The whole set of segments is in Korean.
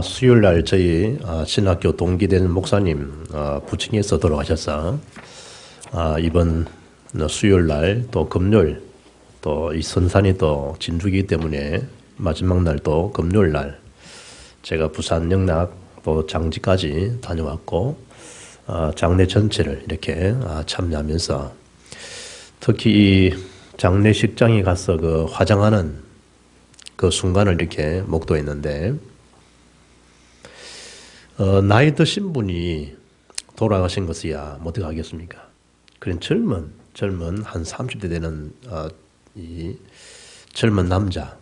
수요일 날 저희 신학교 동기된 목사님 부친에서 돌아가셔서 이번 수요일 날 또 금요일 또 이 선산이 또 진주기 때문에 마지막 날 또 금요일 날 제가 부산 영락 또 장지까지 다녀왔고 장례 전체를 이렇게 참여하면서 특히 이 장례식장에 가서 그 화장하는 그 순간을 이렇게 목도했는데 나이 드신 분이 돌아가신 것이야 어떻게 하겠습니까? 그런 젊은 한 30대 되는 이 젊은 남자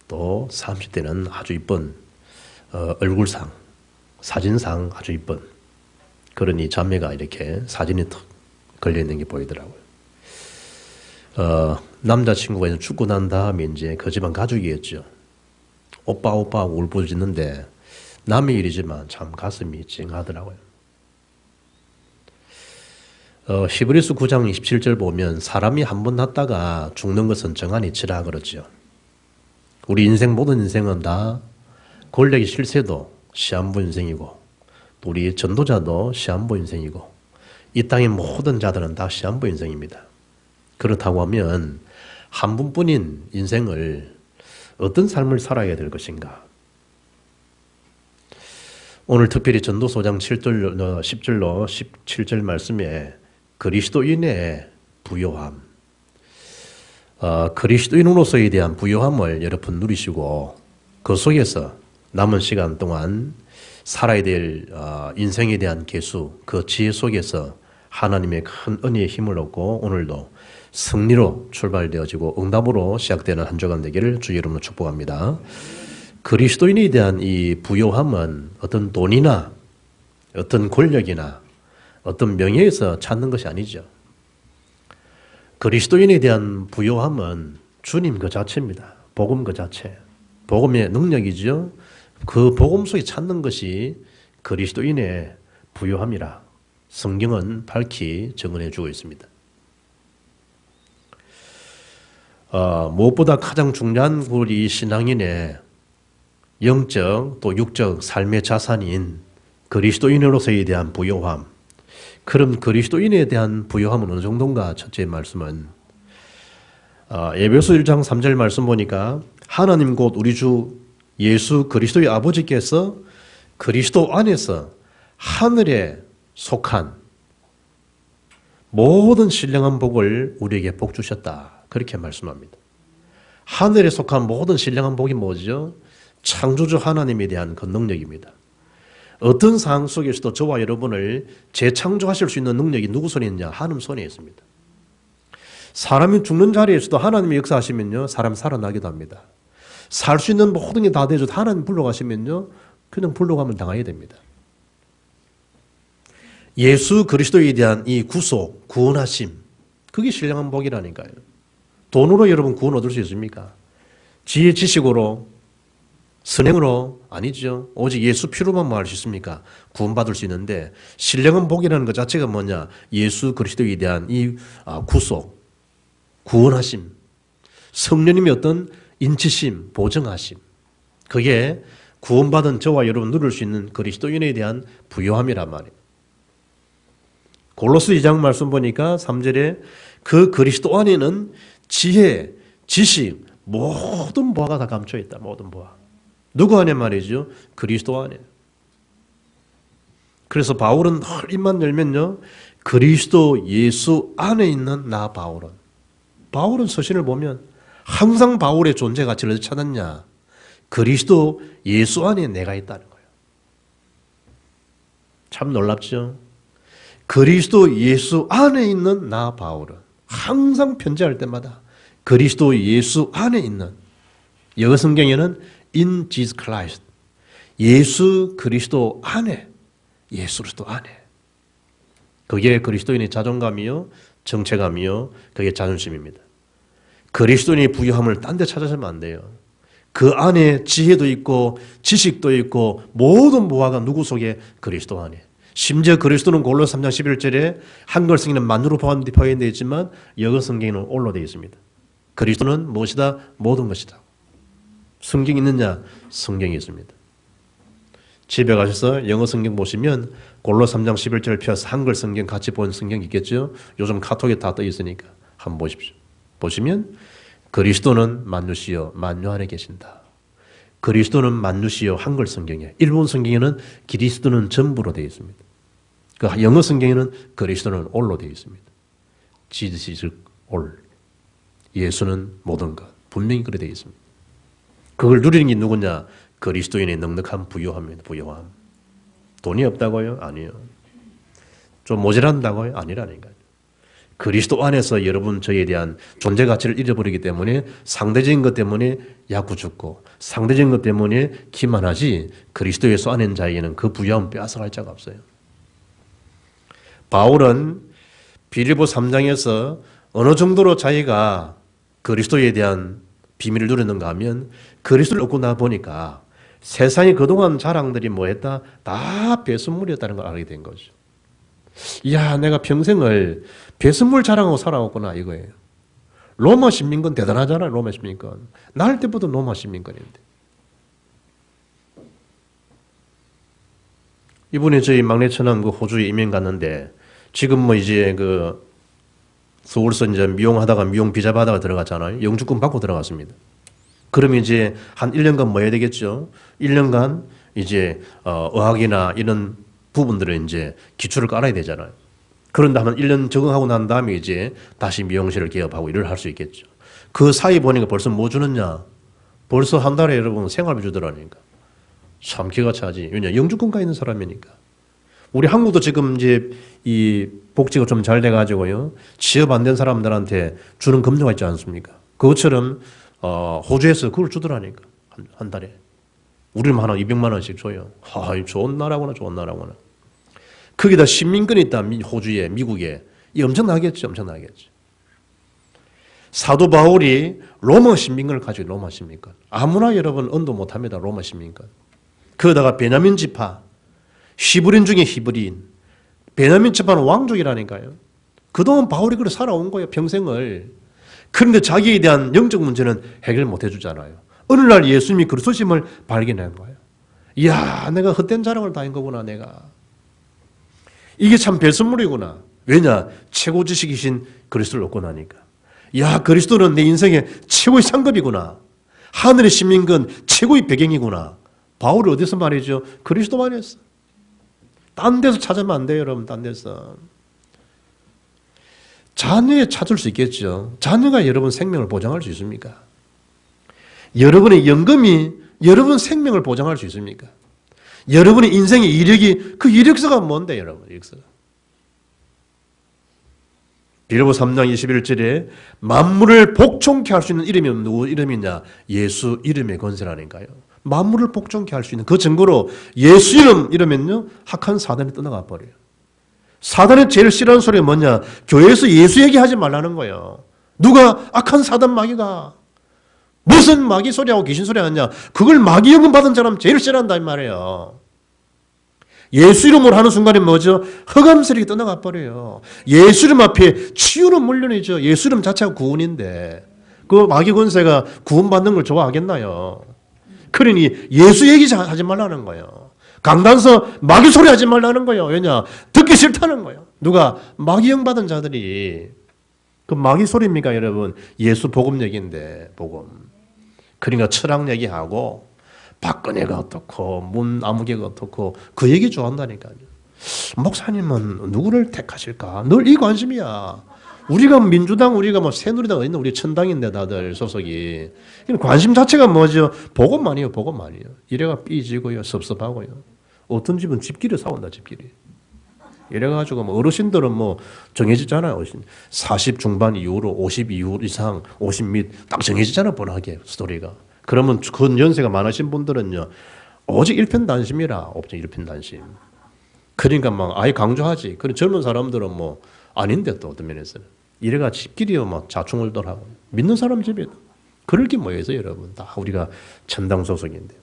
또 30대는 아주 이쁜 얼굴상 사진상 아주 이쁜 그런 이 자매가 이렇게 사진이 턱 걸려있는 게 보이더라고요. 남자친구가 이제 죽고 난 다음에 이제 그 집안 가족이었죠. 오빠 하고 울부짖는데 남의 일이지만 참 가슴이 찡하더라고요. 히브리서 9장 27절 보면 사람이 한 번 났다가 죽는 것은 정한이치라 그러죠. 우리 인생 모든 인생은 다 권력의 실세도 시한부 인생이고 또 우리 전도자도 시한부 인생이고 이 땅의 모든 자들은 다 시한부 인생입니다. 그렇다고 하면 한 분뿐인 인생을 어떤 삶을 살아야 될 것인가? 오늘 특별히 전도소장 10절로 17절 말씀에 그리스도인의 부요함, 그리스도인으로서에 대한 부요함을 여러분 누리시고 그 속에서 남은 시간 동안 살아야 될 인생에 대한 계수, 그 지혜 속에서 하나님의 큰 은혜의 힘을 얻고 오늘도 승리로 출발되어지고 응답으로 시작되는 한 주간 되기를 주의 이름으로 축복합니다. 그리스도인에 대한 이 부요함은 어떤 돈이나 어떤 권력이나 어떤 명예에서 찾는 것이 아니죠. 그리스도인에 대한 부요함은 주님 그 자체입니다. 복음 그 자체. 복음의 능력이죠. 그 복음 속에 찾는 것이 그리스도인의 부요함이라 성경은 밝히 증언해 주고 있습니다. 무엇보다 가장 중요한 우리 신앙인의 영적 또 육적 삶의 자산인 그리스도인으로서에 대한 부요함. 그럼 그리스도인에 대한 부요함은 어느 정도인가? 첫째 말씀은 에베소 1장 3절 말씀 보니까 하나님 곧 우리 주 예수 그리스도의 아버지께서 그리스도 안에서 하늘에 속한 모든 신령한 복을 우리에게 복 주셨다. 그렇게 말씀합니다. 하늘에 속한 모든 신령한 복이 뭐죠? 창조주 하나님에 대한 그 능력입니다. 어떤 상황 속에서도 저와 여러분을 재창조하실 수 있는 능력이 누구 손에 있냐? 하나님 손에 있습니다. 사람이 죽는 자리에서도 하나님이 역사하시면요, 사람 살아나기도 합니다. 살 수 있는 모든 게 다 되어도 하나님 불러가시면요, 그냥 불러가면 당하게 됩니다. 예수 그리스도에 대한 이 구속, 구원하심, 그게 신령한 복이라니까요. 돈으로 여러분 구원 얻을 수 있습니까? 지혜, 지식으로, 선행으로 아니죠. 오직 예수 피로만 할 수 있습니까? 구원받을 수 있는데 신령한 복이라는 것 자체가 뭐냐? 예수 그리스도에 대한 이 구속, 구원하심, 성령님의 어떤 인치심, 보증하심, 그게 구원받은 저와 여러분 누릴 수 있는 그리스도인에 대한 부요함이란 말이에요. 골로새 2장 말씀 보니까 3절에 그 그리스도 안에는 지혜, 지식, 모든 보화가 다 감춰 있다. 모든 보화. 누구 안에 말이죠? 그리스도 안에. 그래서 바울은 늘 입만 열면요, 그리스도 예수 안에 있는 나 바울은. 바울은 서신을 보면 항상 바울의 존재 가치를 어디 찾았냐? 그리스도 예수 안에 내가 있다는 거예요. 참 놀랍죠? 그리스도 예수 안에 있는 나 바울은 항상 편지할 때마다 그리스도 예수 안에 있는, 영어 성경에는 in Jesus Christ, 예수 그리스도 안에, 예수 그리스도 안에. 그게 그리스도인의 자존감이요, 정체감이요, 그게 자존심입니다. 그리스도인의 부유함을 딴 데 찾아서면 안 돼요. 그 안에 지혜도 있고 지식도 있고 모든 보화가 누구 속에? 그리스도 안에. 심지어 그리스도는 골로새 3장 11절에 한글 성경은 만으로 표현되어 있지만 영어 성경에는 올로 되어 있습니다. 그리스도는 무엇이다? 모든 것이다. 성경이 있느냐? 성경이 있습니다. 집에 가셔서 영어 성경 보시면 골로 3장 11절 펴서 한글 성경 같이 본 성경 있겠죠? 요즘 카톡에 다 떠 있으니까 한번 보십시오. 보시면 그리스도는 만유시여 만유 안에 계신다. 그리스도는 만유시여 한글 성경이에요. 일본 성경에는 그리스도는 전부로 되어 있습니다. 그 영어 성경에는 그리스도는 올로 되어 있습니다. Jesus is all. 예수는 모든 것. 분명히 그렇게 되어 있습니다. 그걸 누리는 게 누구냐? 그리스도인의 넉넉한 부요함입니다. 부요함. 돈이 없다고요? 아니요. 좀 모자란다고요? 아니라니까요. 그리스도 안에서 여러분 저에 대한 존재 가치를 잃어버리기 때문에 상대적인 것 때문에 야구죽고 상대적인 것 때문에 기만하지 그리스도 예수 안에 있는 자에게는 그 부요함 빼앗아갈 자가 없어요. 바울은 빌립보 3장에서 어느 정도로 자기가 그리스도에 대한 비밀을 누렸는가 하면 그리스도를 얻고 나 보니까 세상에 그동안 자랑들이 뭐했다? 다 배설물이었다는 걸 알게 된 거죠. 이야, 내가 평생을 배설물 자랑하고 살아왔구나 이거예요. 로마 시민권 대단하잖아요. 로마 시민권. 날 때부터 로마 시민권인데. 이번에 저희 막내 처남 그 호주에 이민 갔는데 지금 뭐 이제 그 서울서 이제 미용하다가 미용 비자 받아가 들어갔잖아요. 영주권 받고 들어갔습니다. 그러면 이제 한 1년간 뭐 해야 되겠죠? 1년간 이제 의학이나 이런 부분들은 이제 기초를 깔아야 되잖아요. 그런 다음에 1년 적응하고 난 다음에 이제 다시 미용실을 개업하고 일을 할 수 있겠죠. 그 사이 보니까 벌써 뭐 주느냐? 벌써 한 달에 여러분 생활비 주더라니까. 참 기가 차지. 왜냐? 영주권가 있는 사람이니까. 우리 한국도 지금 이제 이 복지가 좀 잘 돼가지고요. 취업 안 된 사람들한테 주는 급료가 있지 않습니까? 그것처럼 호주에서 그걸 주더라니까. 한 달에. 우리는 한 200만 원씩 줘요. 좋은 나라구나, 좋은 나라구나. 거기다 시민권이 있다, 호주에, 미국에. 이 엄청나겠죠, 엄청나겠죠. 사도 바울이 로마 시민권을 가지고 로마 시민권. 아무나 여러분 언도 못합니다, 로마 시민권. 거기다가 베냐민 지파, 히브리인 중에 히브리인. 베냐민 지파는 왕족이라니까요. 그동안 바울이 그렇게 살아온 거예요, 평생을. 그런데 자기에 대한 영적 문제는 해결 못 해주잖아요. 어느 날 예수님이 그리스도심을 발견한 거예요. 이야, 내가 헛된 자랑을 다 한 거구나, 내가. 이게 참 별선물이구나. 왜냐? 최고 지식이신 그리스도를 얻고 나니까. 야, 그리스도는 내 인생의 최고의 상급이구나. 하늘의 시민권 최고의 배경이구나. 바울이 어디서 말이죠? 그리스도 안에서. 딴 데서 찾으면 안 돼요, 여러분. 딴 데서. 자녀에 찾을 수 있겠죠. 자녀가 여러분 생명을 보장할 수 있습니까? 여러분의 연금이 여러분 생명을 보장할 수 있습니까? 여러분의 인생의 이력이 그 이력서가 뭔데 여러분 이력서가. 빌립보 3장 21절에 만물을 복종케 할 수 있는 이름이 누구 이름이냐? 예수 이름의 권세라니까요. 만물을 복종케 할 수 있는 그 증거로 예수 이러면요 악한 사단이 떠나가 버려요. 사단의 제일 싫어하는 소리가 뭐냐? 교회에서 예수 얘기하지 말라는 거예요. 누가 악한 사단 마귀가 무슨 마귀 소리하고 귀신 소리 하느냐? 그걸 마귀 영감 받은 사람 제일 싫어한다 이 말이에요. 예수 이름으로 하는 순간에 뭐죠? 흑암세력이 떠나가 버려요. 예수 이름 앞에 치유는 물론이죠. 예수 이름 자체가 구원인데 그 마귀 권세가 구원받는 걸 좋아하겠나요? 그러니 예수 얘기 하지 말라는 거예요. 강단서 마귀 소리 하지 말라는 거예요. 왜냐? 듣기 싫다는 거예요. 누가? 마귀 영 받은 자들이. 그 마귀 소리입니까 여러분? 예수 복음 얘기인데 복음. 그러니까 철학 얘기하고 박근혜가 어떻고 문아무개가 어떻고 그 얘기 좋아한다니까요. 목사님은 누구를 택하실까? 늘 이 관심이야. 우리가 민주당, 우리가 뭐 새누리당 있는 우리 천당인데 다들 소속이. 관심 자체가 뭐죠? 복음만이에요, 복음만이에요. 이래가 삐지고요, 섭섭하고요. 어떤 집은 집끼리 싸운다, 집끼리. 이래가지고 뭐 어르신들은 뭐 정해지잖아요. 어르신. 40 중반 이후로 50 이후 이상 50 밑 딱 정해지잖아요. 번하게 스토리가. 그러면 그 연세가 많으신 분들은요. 오직 일편단심이라 없죠. 일편단심. 그러니까 막 아예 강조하지. 그런 젊은 사람들은 뭐 아닌데 또 어떤 면에서는. 이래가 집끼리요 막 자충울돌하고 믿는 사람 집에 그럴 게 뭐예요 여러분. 다 우리가 천당 소속인데.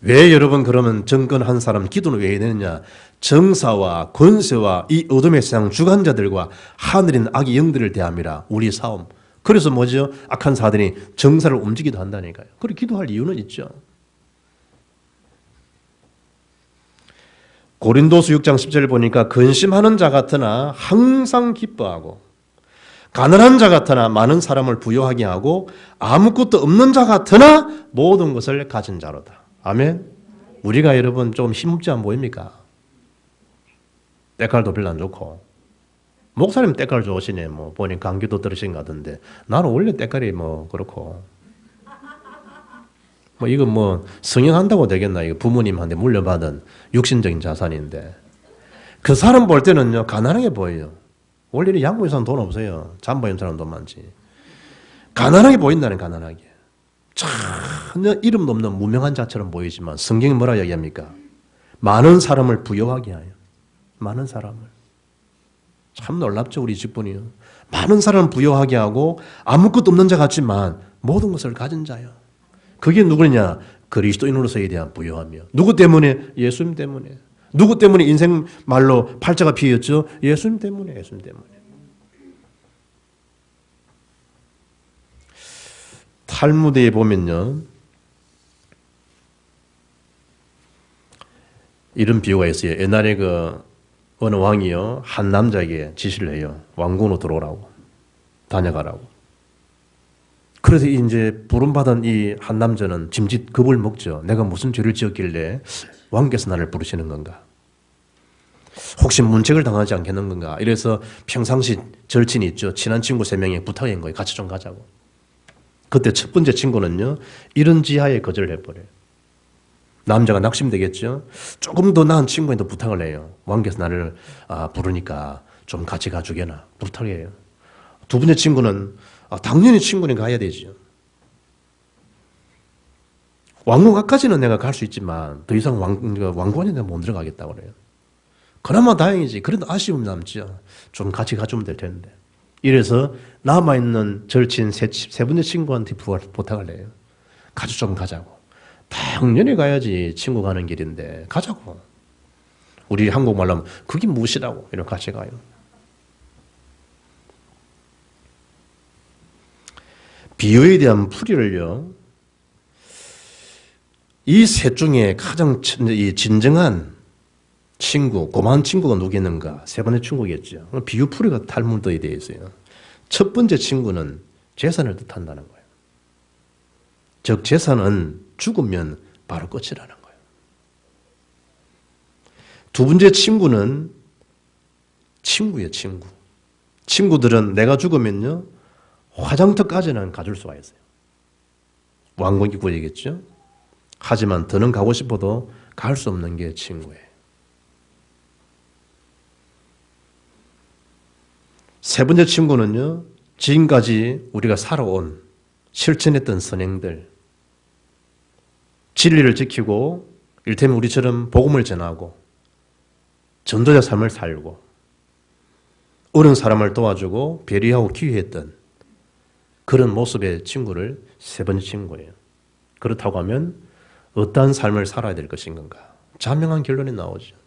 왜 여러분 그러면 정권 한 사람 기도는 왜 해야 되느냐? 정사와 권세와 이 어둠의 세상 주관자들과 하늘인 악의 영들을 대함이라 우리 싸움. 그래서 뭐죠? 악한 사단이 정사를 움직이기도 한다니까요. 그렇게 기도할 이유는 있죠. 고린도서 6장 10절 보니까 근심하는 자 같으나 항상 기뻐하고 가난한 자 같으나 많은 사람을 부유하게 하고 아무것도 없는 자 같으나 모든 것을 가진 자로다. 아멘. 우리가 여러분 좀 힘없지 않 보입니까? 때깔도 별로 안 좋고 목사님 때깔 좋으시네. 뭐 보니 감기도 들으신 것 같은데 나는 원래 때깔이 뭐 그렇고 뭐 이거 뭐 성형한다고 되겠나? 이거 부모님한테 물려받은 육신적인 자산인데 그 사람 볼 때는요 가난하게 보여요. 원래 양보 임사는 돈 없어요. 잠보 임사는 돈 많지. 가난하게 보인다는 가난하게. 전혀 이름도 없는 무명한 자처럼 보이지만 성경이 뭐라 이야기합니까? 많은 사람을 부여하게 하여. 많은 사람을. 참 놀랍죠 우리 직분이요. 많은 사람을 부여하게 하고 아무것도 없는 자 같지만 모든 것을 가진 자요. 그게 누구냐? 그리스도인으로서에 대한 부여하며. 누구 때문에? 예수님 때문에. 누구 때문에 인생 말로 팔자가 피었죠? 예수님 때문에. 예수님 때문에. 탈무드에 보면요. 이런 비유가 있어요. 옛날에 그 어느 왕이요. 한 남자에게 지시를 해요. 왕궁으로 들어오라고. 다녀가라고. 그래서 이제 부름받은 이 한 남자는 짐짓 겁을 먹죠. 내가 무슨 죄를 지었길래 왕께서 나를 부르시는 건가? 혹시 문책을 당하지 않겠는 건가? 이래서 평상시 절친이 있죠. 친한 친구 3명이 부탁한 거예요. 같이 좀 가자고. 그때 첫 번째 친구는요. 이런 지하에 거절을 해버려요. 남자가 낙심되겠죠. 조금 더 나은 친구한테 부탁을 해요. 왕께서 나를 부르니까 좀 같이 가주게나 부탁해요. 두 번째 친구는 당연히 친구는 가야 되죠. 왕궁까지는 내가 갈 수 있지만 더 이상 왕궁에 내가 못 들어가겠다고 그래요. 그나마 다행이지. 그래도 아쉬움이 남죠. 좀 같이 가주면 될 텐데. 이래서 남아있는 절친 세 번째 친구한테 부탁을 해요. 같이 좀 가자고. 당연히 가야지. 친구 가는 길인데 가자고. 우리 한국말로 하면 그게 무엇이라고. 이렇게 같이 가요. 비유에 대한 풀이를요. 이 셋 중에 가장 진정한 친구, 고마운 친구가 누구겠는가? 세 번째 친구겠죠. 비유 풀이가 탈무드에 되어 있어요. 첫 번째 친구는 재산을 뜻한다는 거예요. 즉 재산은 죽으면 바로 끝이라는 거예요. 두 번째 친구는 친구예요, 친구. 친구들은 내가 죽으면요. 화장터까지는 가줄 수가 있어요. 왕궁 입구이겠죠. 하지만 더는 가고 싶어도 갈 수 없는 게 친구예요. 세 번째 친구는요. 지금까지 우리가 살아온 실천했던 선행들, 진리를 지키고 이를테면 우리처럼 복음을 전하고 전도자 삶을 살고 어려운 사람을 도와주고 배려하고 기회했던 그런 모습의 친구를 세 번째 친구예요. 그렇다고 하면 어떠한 삶을 살아야 될 것인 건가? 자명한 결론이 나오죠.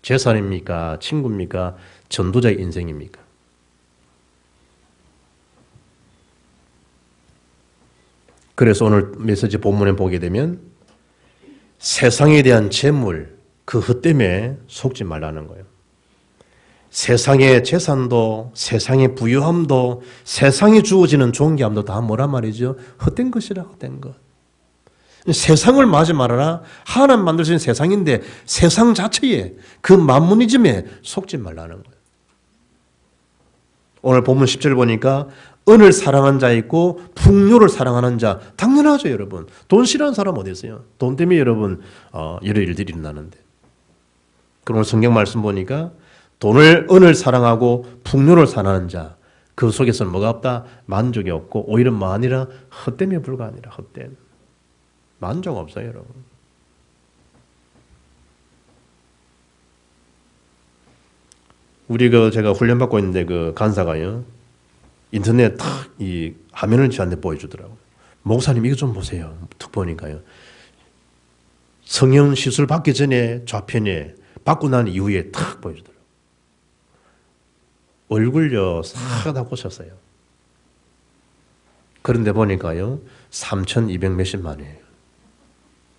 재산입니까? 친구입니까? 전도자의 인생입니까? 그래서 오늘 메시지 본문에 보게 되면 세상에 대한 재물, 그 헛됨에 속지 말라는 거예요. 세상의 재산도, 세상의 부유함도, 세상에 주어지는 존귀함도 다 뭐란 말이죠? 헛된 것이라, 헛된 것. 세상을 맞이 말아라. 하나님 만드신 세상인데 세상 자체에 그 만문이즘에 속지 말라는 거예요. 오늘 본문 10절 보니까 은을 사랑하는 자 있고 풍요를 사랑하는 자. 당연하죠, 여러분. 돈 싫어하는 사람 어디 있어요? 돈 때문에 여러분 여러 일들이 일어나는데. 그럼 성경 말씀 보니까 은을 사랑하고 풍요를 사랑하는 자. 그 속에서는 뭐가 없다? 만족이 없고 오히려 뭐 아니라 헛됨에 불과하니라. 헛됨. 만족 없어요, 여러분. 우리 제가 훈련받고 있는데 그 간사가요. 인터넷 탁 이 화면을 저한테 보여주더라고요. 목사님 이거 좀 보세요. 툭 보니까요. 성형 시술 받기 전에 좌편에 받고 난 이후에 탁 보여주더라고요. 얼굴요 싹 다 고쳤어요. 그런데 보니까요 3,200 몇십만이에요.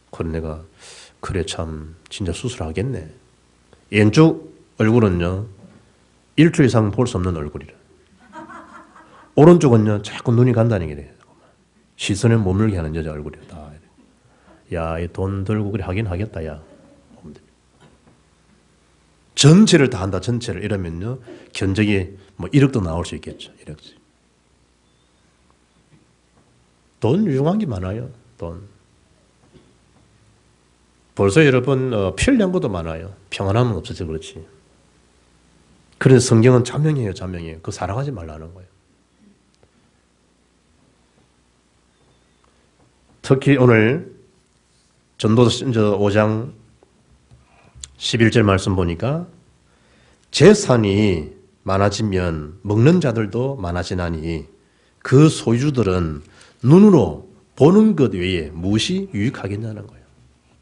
그런 내가 그래 참 진짜 수술하겠네. 왼쪽 얼굴은요, 일주일 이상 볼 수 없는 얼굴이라. 오른쪽은요, 자꾸 눈이 간다는 게 시선을 머물게 하는 여자 얼굴이다. 야, 이 돈 들고 그래 하긴 하겠다, 야. 전체를 다 한다, 전체를. 이러면요, 견적이 뭐 1억도 나올 수 있겠죠, 1억씩. 돈 유용한 게 많아요, 돈. 벌써 여러분, 필량고도 많아요. 평안함은 없어서 그렇지. 그래서 성경은 자명이에요, 자명이에요. 그거 사랑하지 말라는 거예요. 특히 오늘 전도서 5장 11절 말씀 보니까 재산이 많아지면 먹는 자들도 많아지나니 그 소유주들은 눈으로 보는 것 외에 무엇이 유익하겠냐는 거예요.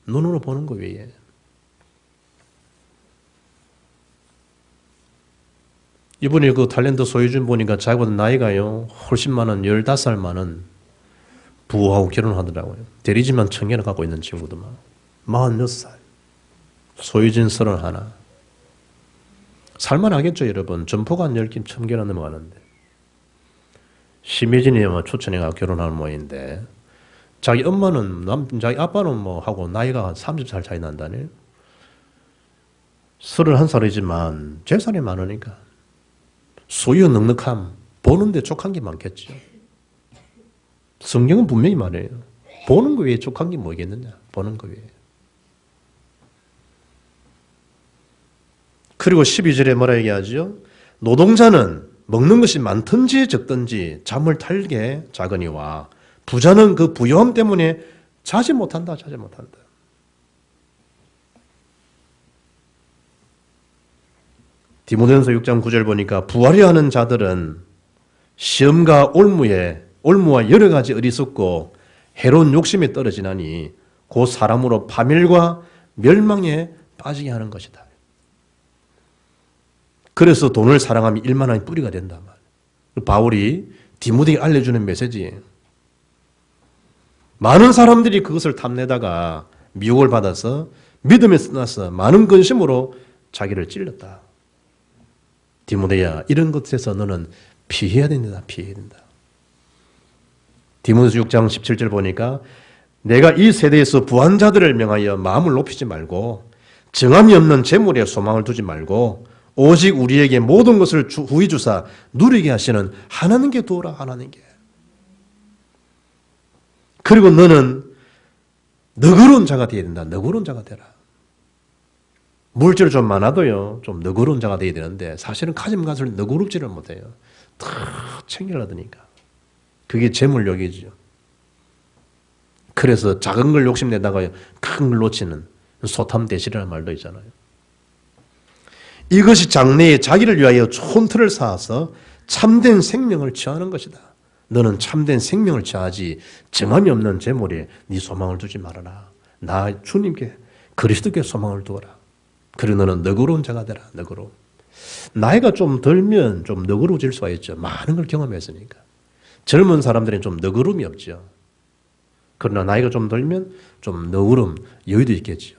눈으로 보는 것 외에. 이번에 그 탤런트 소유주 보니까 자기보다 나이가요 훨씬 많은 15살 많은 부부하고 결혼하더라고요. 대리집만 1000개나 갖고 있는 친구도 46살. 소유진 31. 살만하겠죠, 여러분. 점포가 한 10개, 1000개나 넘어가는데. 심혜진이 아마 초천이가 결혼하는 모양인데, 자기 엄마는, 자기 아빠는 뭐 하고 나이가 한 30살 차이 난다네. 31살이지만 재산이 많으니까. 소유 넉넉함, 보는데 족한 게 많겠죠. 성경은 분명히 말해요. 보는 거 외에 족한 게 뭐겠느냐? 보는 거 외에. 그리고 12절에 뭐라 얘기하죠? 노동자는 먹는 것이 많든지 적든지 잠을 탈게 작으니와 부자는 그 부요함 때문에 자지 못한다. 디모데전서 6장 9절 보니까 부하려 하는 자들은 시험과 올무와 여러 가지 어리석고 해로운 욕심에 떨어지나니 그 사람으로 파멸과 멸망에 빠지게 하는 것이다. 그래서 돈을 사랑하면 일만한 뿌리가 된다. 바울이 디모데에게 알려주는 메시지예요. 많은 사람들이 그것을 탐내다가 미혹을 받아서 믿음에 떠나서 많은 근심으로 자기를 찔렀다. 디모데야, 이런 것에서 너는 피해야 된다. 디모데서 6장 17절 보니까 내가 이 세대에서 부한 자들을 명하여 마음을 높이지 말고 정함이 없는 재물에 소망을 두지 말고 오직 우리에게 모든 것을 후히 주사 누리게 하시는 하나님께 두어라. 하나님께. 그리고 너는 너그러운 자가 되어야 된다. 너그러운 자가 되라. 물질 좀 많아도요, 좀 너그러운 자가 되어야 되는데 사실은 가진 것을 너그럽지를 못해요. 다 챙기려드니까. 그게 재물욕이죠. 그래서 작은 걸 욕심내다가 큰 걸 놓치는 소탐대실이라는 말도 있잖아요. 이것이 장래에 자기를 위하여 좋은 틀을 쌓아서 참된 생명을 취하는 것이다. 너는 참된 생명을 취하지 정함이 없는 재물에 네 소망을 두지 말아라. 나 주님께 그리스도께 소망을 두어라. 그리고 너는 너그러운 자가 되라. 너그러움. 나이가 좀 들면 좀 너그러워질 수가 있죠. 많은 걸 경험했으니까. 젊은 사람들은 좀 너그러움이 없죠. 그러나 나이가 좀 들면 좀 너그러움, 여유도 있겠죠.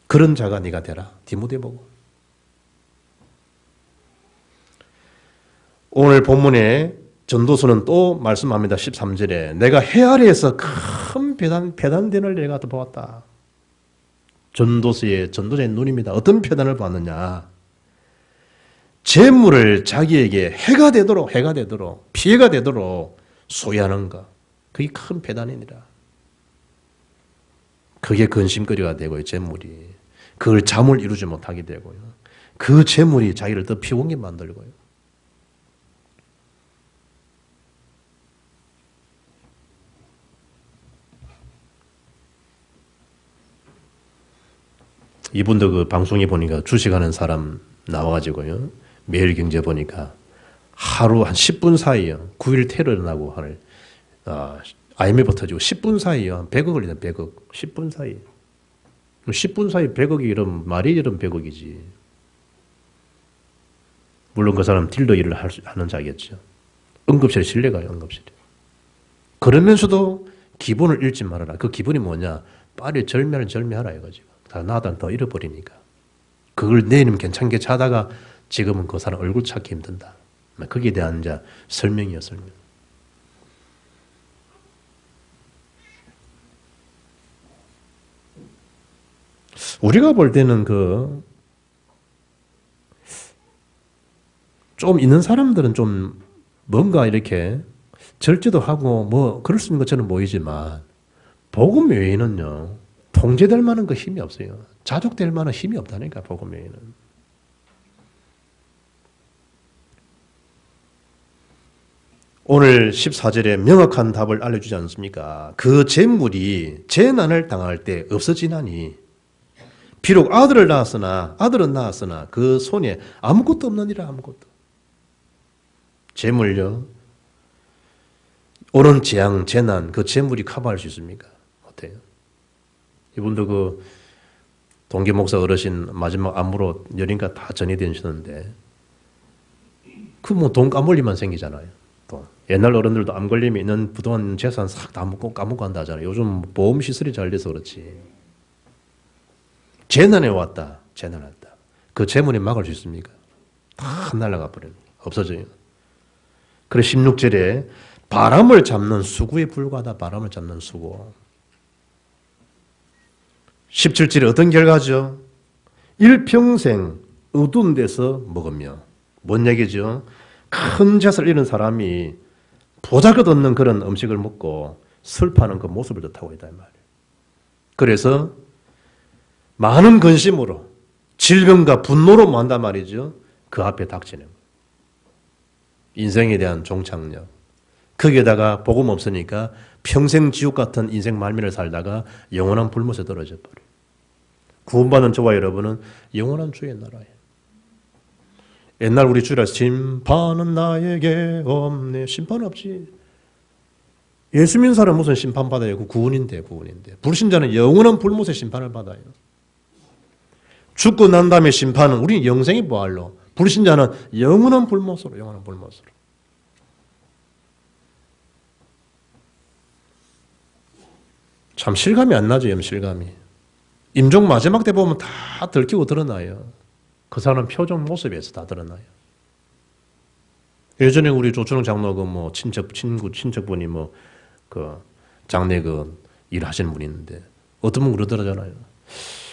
그런 자가 네가 되라. 디모데 보고. 오늘 본문에 전도서는 또 말씀합니다. 13절에 내가 해 아래에서 큰 배단된을 내가 보았다. 전도자의 눈입니다. 어떤 배단을 봤느냐. 재물을 자기에게 해가 되도록 피해가 되도록 소유하는 것. 그게 큰 배단이니라. 그게 근심거리가 되고요. 재물이. 그걸 잠을 이루지 못하게 되고요. 그 재물이 자기를 더 피곤하게 만들고요. 이분도 그 방송에 보니까 주식하는 사람 나와가지고요. 매일경제 보니까 하루 한 10분 사이요. 9일 테러를 나고 하는 IMF 터지고 10분 사이요. 한 100억 걸리는 100억. 10분 사이. 10분 사이 100억이 이런 말이 이런 100억이지. 물론 그 사람 딜러 일을 하는 자겠죠. 응급실에 실려가요. 응급실에. 그러면서도 기본을 잃지 말아라. 그 기본이 뭐냐. 빨리 절멸하라 이거지. 다 나다 더 잃어버리니까. 그걸 내일은 괜찮게 자다가 지금은 그 사람 얼굴 찾기 힘든다. 거기에 대한 이제 설명이요, 설명. 우리가 볼 때는 좀 있는 사람들은 좀 뭔가 이렇게 절제도 하고 뭐 그럴 수 있는 것처럼 보이지만 복음 외에는요 통제될 만한 그 힘이 없어요. 자족될 만한 힘이 없다니까 복음 외에는. 오늘 14절에 명확한 답을 알려주지 않습니까? 그 재물이 재난을 당할 때 없어지나니 비록 아들은 낳았으나 그 손에 아무것도 없느니라. 아무것도. 재물요. 오는 재앙, 재난, 그 재물이 커버할 수 있습니까? 어때요? 이분도 동계 목사 어르신 마지막 암으로 열인가 다 전이되시는데 돈 까물리만 생기잖아요. 또 옛날 어른들도 암 걸림이 있는 부동산 재산 싹 다 까먹고 한다 하잖아요. 요즘 보험 시설이 잘 돼서 그렇지. 재난에 왔다. 그 재물이 막을 수 있습니까? 다 날아가 버려요. 없어져요. 그래서 16절에 바람을 잡는 수구에 불과하다. 바람을 잡는 수구. 17절에 어떤 결과죠? 일평생 어두운 데서 먹으며. 뭔 얘기죠? 큰 재산을 잃은 사람이 보잘것없는 그런 음식을 먹고 슬퍼하는 그 모습을 뜻하고 있다 이 말이에요. 그래서 많은 근심으로 질병과 분노로 한단 말이죠. 그 앞에 닥치는 거예요. 인생에 대한 종착역. 거기에다가 복음 없으니까 평생 지옥 같은 인생 말미를 살다가 영원한 불못에 떨어져 버려요. 구원받은 저와 여러분은 영원한 주의 나라예요. 옛날 우리 주라 심판은 나에게 없네. 심판 없지. 예수 믿는 사람은 무슨 심판받아요? 구원인데. 불신자는 영원한 불못의 심판을 받아요. 죽고 난 다음에 심판은 우리는 영생의 부활로, 불신자는 영원한 불못으로. 참 실감이 안 나죠, 실감이. 임종 마지막 때 보면 다 들키고 드러나요. 그 사람 표정 모습에서 다 드러나요. 예전에 우리 조춘웅 장로 친척분이 장례 일하시는 분이 있는데 어떤 분 그러더라잖아요.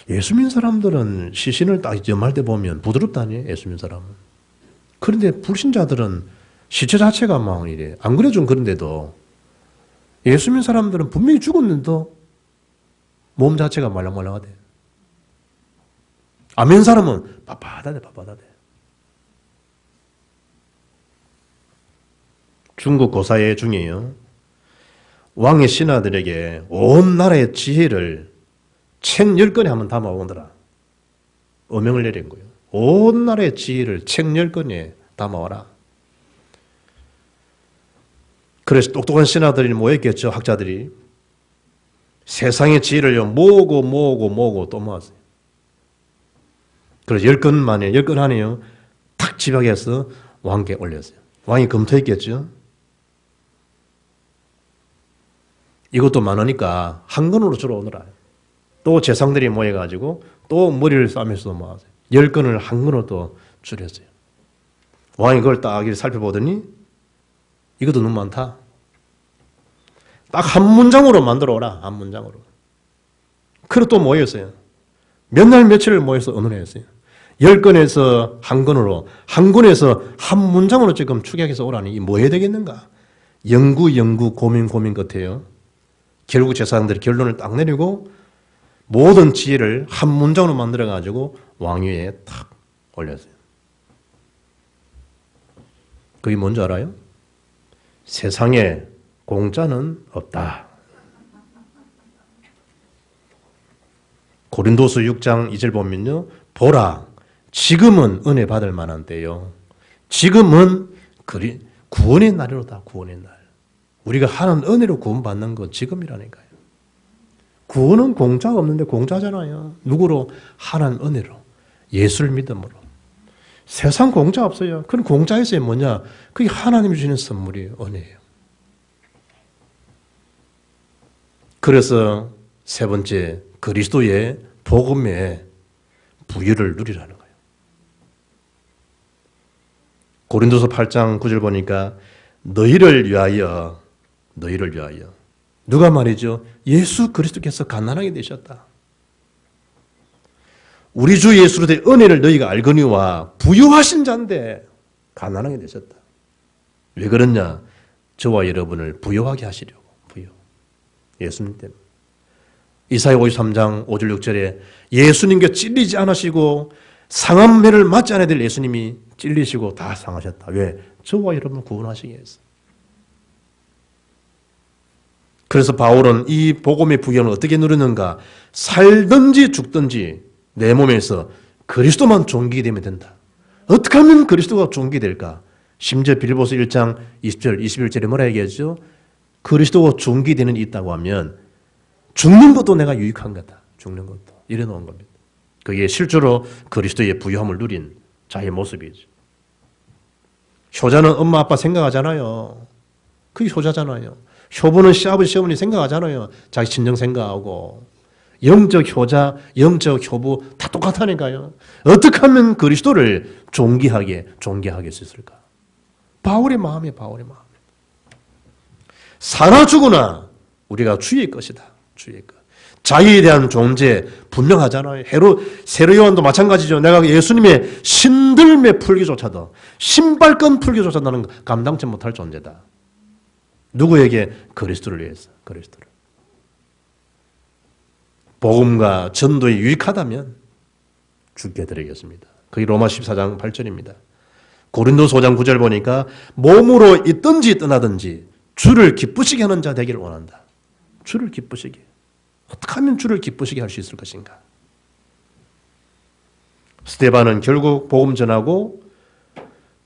예수 믿는 사람들은 시신을 딱 염할 때 보면 부드럽다니, 예수 믿는 사람은. 그런데 불신자들은 시체 자체가 막 이래. 안 그래 좀 그런데도 예수 믿는 사람들은 분명히 죽었는데도 몸 자체가 말랑말랑하대. 아멘 사람은 빳빳하대. 중국 고사의 중에요. 왕의 신하들에게 온 나라의 지혜를 책 10권에 한번 담아오더라. 어명을 내린 거예요. 온 나라의 지혜를 책 10권에 담아와라. 그래서 똑똑한 신하들이 모였겠죠. 학자들이. 세상의 지혜를 모으고 또 모았어요. 그래서 10권 안에요. 탁 집약해서 왕께 올렸어요. 왕이 검토했겠죠. 이것도 많으니까 한 권으로 주로 오너라. 또 재상들이 모여가지고 또 머리를 싸면서 모았어요. 10권을 한 권으로 또 줄였어요. 왕이 그걸 딱 살펴보더니 이것도 너무 많다. 딱 한 문장으로 만들어 오라. 한 문장으로. 그리고 또 모였어요. 몇 날 며칠을 모여서 의논했어요. 10권에서 한 권으로, 한 권에서 한 문장으로 지금 축약해서 오라니 이 뭐 해야 되겠는가? 연구, 고민 끝에요. 결국 재상들이 결론을 딱 내리고 모든 지혜를 한 문장으로 만들어가지고 왕위에 탁 올렸어요. 그게 뭔지 알아요? 세상에 공짜는 없다. 고린도서 6장 2절 보면요. 보라, 지금은 은혜 받을 만한 때요. 지금은 구원의 날이로다. 구원의 날. 우리가 하는 은혜로 구원받는 건 지금이라니까요. 구원은 공짜가 없는데 공짜잖아요. 누구로? 하나님 은혜로. 예수를 믿음으로. 세상 공짜 없어요. 그럼 공짜에서 뭐냐? 그게 하나님이 주시는 선물이에요. 은혜예요. 그래서 세 번째, 그리스도의 복음에 부유를 누리라는 거예요. 고린도서 8장 9절 보니까 너희를 위하여 누가 말이죠? 예수 그리스도께서 가난하게 되셨다. 우리 주 예수로 된 은혜를 너희가 알거니와 부유하신 자인데 가난하게 되셨다. 왜 그러냐? 저와 여러분을 부유하게 하시려고. 부유. 예수님 때문에. 이사야 53장 5절 6절에 예수님께 찔리지 않으시고 상한 매를 맞지 않아야 될 예수님이 찔리시고 다 상하셨다. 왜? 저와 여러분을 구원하시기 위해서. 그래서 바울은 이 복음의 부여는 어떻게 누리는가? 살든지 죽든지 내 몸에서 그리스도만 존귀되면 된다. 어떻게 하면 그리스도가 존귀될까? 심지어 빌보서 1장 20절, 21절에 뭐라 얘기하죠? 그리스도가 존귀되는 이 있다고 하면 죽는 것도 내가 유익한 거다. 죽는 것도. 이래 놓은 겁니다. 그게 실제로 그리스도의 부유함을 누린 자의 모습이죠. 효자는 엄마 아빠 생각하잖아요. 그게 효자잖아요. 효부는 시아버지 시어머니 생각하잖아요. 자기 친정 생각하고. 영적 효자, 영적 효부 다 똑같다니까요. 어떻게 하면 그리스도를 존귀하게 수 있을까? 바울의 마음이에요. 바울의 마음. 사나 죽으나 우리가 주의 것이다. 주의 것. 자기에 대한 존재 분명하잖아요. 세례 요한도 마찬가지죠. 내가 예수님의 신들매 풀기조차도 신발끈 풀기조차도 나는 감당치 못할 존재다. 누구에게? 그리스도를 위해서. 그리스도를. 복음과 전도에 유익하다면 주께 드리겠습니다. 그게 로마 14장 8절입니다. 고린도서 5장 9절 보니까 몸으로 있든지 떠나든지 주를 기쁘시게 하는 자 되기를 원한다. 주를 기쁘시게. 어떻게 하면 주를 기쁘시게 할 수 있을 것인가? 스데반은 결국 복음 전하고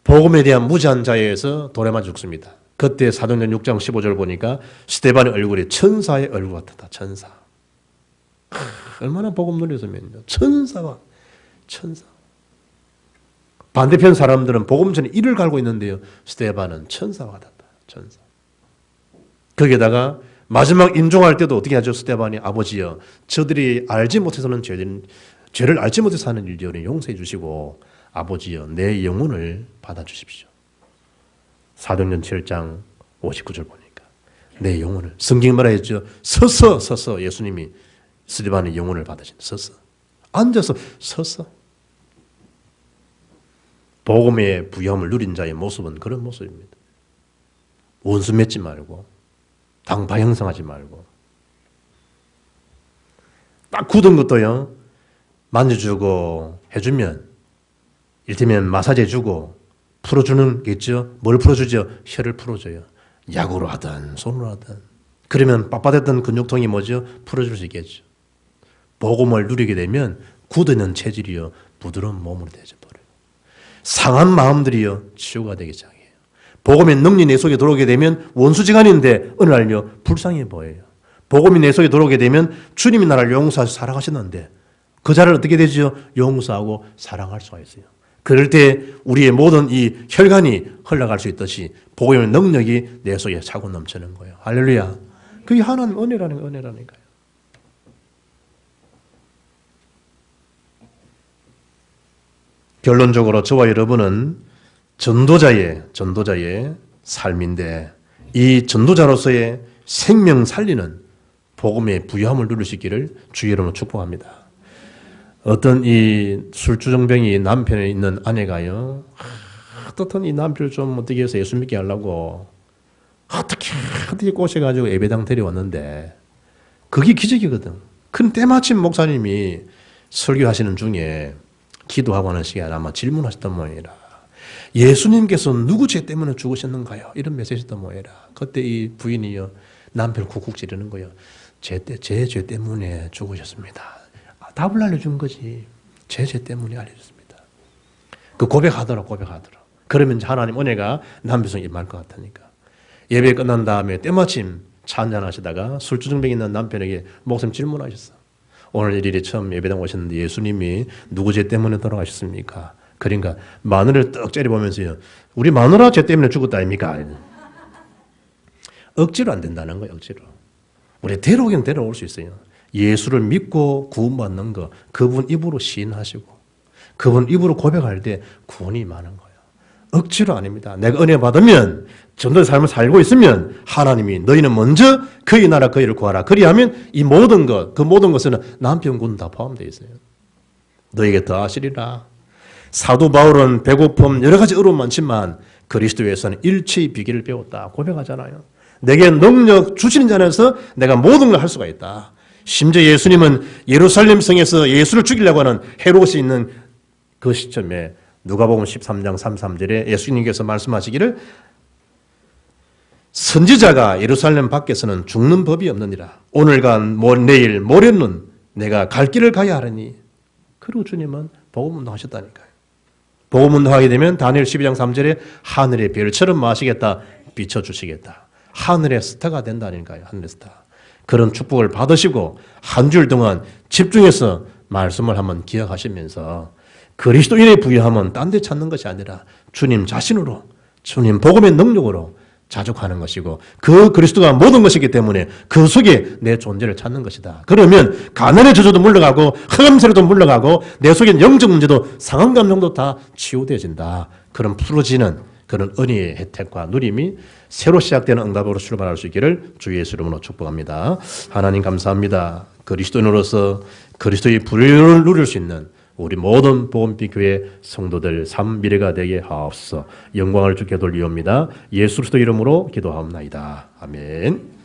복음에 대한 무지한 자에서 돌에 맞아 죽습니다. 그때 사도행전 6장 15절 보니까 스데반의 얼굴이 천사의 얼굴 같았다. 천사. 얼마나 복음 누렸으면요. 천사. 반대편 사람들은 복음 전에 이를 갈고 있는데요. 스데반은 천사와 같았다. 천사. 거기에다가 마지막 인종할 때도 어떻게 하죠? 스데반이 아버지여 저들이 알지 못해서는 죄를 알지 못해서 하는 일들을 용서해 주시고 아버지여 내 영혼을 받아주십시오. 사도행전 7장 59절 보니까 내 영혼을 성경이 뭐라 했죠? 서서 예수님이 스데반의 영혼을 받으신 서서 앉아서 서서 복음의 부여함을 누린 자의 모습은 그런 모습입니다. 원수 맺지 말고 당파 형성하지 말고 딱 굳은 것도요 만져주고 해주면 이를테면 마사지 해주고 풀어주는 게 있죠. 뭘 풀어주죠? 혀를 풀어줘요. 약으로 하든 손으로 하든 그러면 빳빳했던 근육통이 뭐죠? 풀어줄 수 있겠죠. 복음을 누리게 되면 굳어있는 체질이요 부드러운 몸으로 되어버려요. 상한 마음들이요 치유가 되기 시작해요. 복음의 능력이 내 속에 들어오게 되면 원수지간인데 어느 날요 불쌍해 보여요. 복음이 내 속에 들어오게 되면 주님이 나를 용서하셔서 사랑하셨는데 그 자를 어떻게 되죠? 용서하고 사랑할 수가 있어요. 그럴 때 우리의 모든 이 혈관이 흘러갈 수 있듯이 복음의 능력이 내 속에 차고 넘치는 거예요. 할렐루야. 그게 하나님 은혜라니까요. 결론적으로 저와 여러분은 전도자의 삶인데 이 전도자로서의 생명 살리는 복음의 부유함을 누릴 수 있기를 주의 이름으로 축복합니다. 어떤 이 술주정뱅이 남편에 있는 아내가요, 어떻든 이 남편을 좀 어떻게 해서 예수 믿게 하려고 어떻게 꼬셔가지고 예배당 데려왔는데 그게 기적이거든. 근데 때마침 목사님이 설교하시는 중에 기도하고 하는 시간에 아마 질문하셨던 모양이라. 예수님께서 누구 죄 때문에 죽으셨는가요? 이런 메시지였던 모양이라. 그때 이 부인이요 남편을 쿡쿡 찌르는 거예요. 제 죄 때문에 죽으셨습니다. 답을 알려준 거지. 제 죄 때문에 알려줬습니다. 그 고백하더라. 그러면 하나님 은혜가 남편성에 임할 것 같으니까. 예배 끝난 다음에 때마침 차 한잔 하시다가 술주정뱅이 있는 남편에게 목사님 질문하셨어. 오늘 일일이 처음 예배당 오셨는데 예수님이 누구 죄 때문에 돌아가셨습니까? 그러니까 마누라를 떡 째려보면서요. 우리 마누라 죄 때문에 죽었다 아닙니까? 억지로 안 된다는 거예요. 억지로. 우리 데려오긴 데려올 수 있어요. 예수를 믿고 구원받는 거 그분 입으로 시인하시고 그분 입으로 고백할 때 구원이 많은 거예요. 억지로 아닙니다. 내가 은혜 받으면 전도의 삶을 살고 있으면 하나님이 너희는 먼저 그의 나라 그의 일을 구하라. 그리하면 이 모든 것, 그 모든 것은 남편군 다 포함되어 있어요. 너에게 더하시리라. 사도 바울은 배고픔 여러 가지 어려움 많지만 그리스도에서는 일체의 비결을 배웠다 고백하잖아요. 내게 능력 주시는 자 안에서 내가 모든 걸 할 수가 있다. 심지어 예수님은 예루살렘 성에서 예수를 죽이려고 하는 헤롯이 있는 그 시점에 누가복음 13장 33절에 예수님께서 말씀하시기를 선지자가 예루살렘 밖에서는 죽는 법이 없느니라. 오늘과 내일 모레는 내가 갈 길을 가야 하리니. 그리고 주님은 복음운동 하셨다니까요. 복음운동 하게 되면 다니엘 12장 3절에 하늘의 별처럼 마시겠다. 비춰주시겠다. 하늘의 스타가 된다니까요. 하늘의 스타. 그런 축복을 받으시고 한 주일 동안 집중해서 말씀을 한번 기억하시면서 그리스도인의 부유함은 딴 데 찾는 것이 아니라 주님 자신으로 주님 복음의 능력으로 자족하는 것이고 그 그리스도가 모든 것이기 때문에 그 속에 내 존재를 찾는 것이다. 그러면 가난의 저주도 물러가고 흑암세례도 물러가고 내 속에 영적 문제도 상한 감정도 다 치유되어진다. 그런 풀어지는 그런 은혜의 혜택과 누림이 새로 시작되는 응답으로 출발할 수 있기를 주 예수 이름으로 축복합니다. 하나님 감사합니다. 그리스도인으로서 그리스도의 부르심을 누릴 수 있는 우리 모든 복음빛교회 성도들 삶 미래가 되게 하옵소서. 영광을 주께 돌리옵니다. 예수 그리스도 이름으로 기도하옵나이다. 아멘.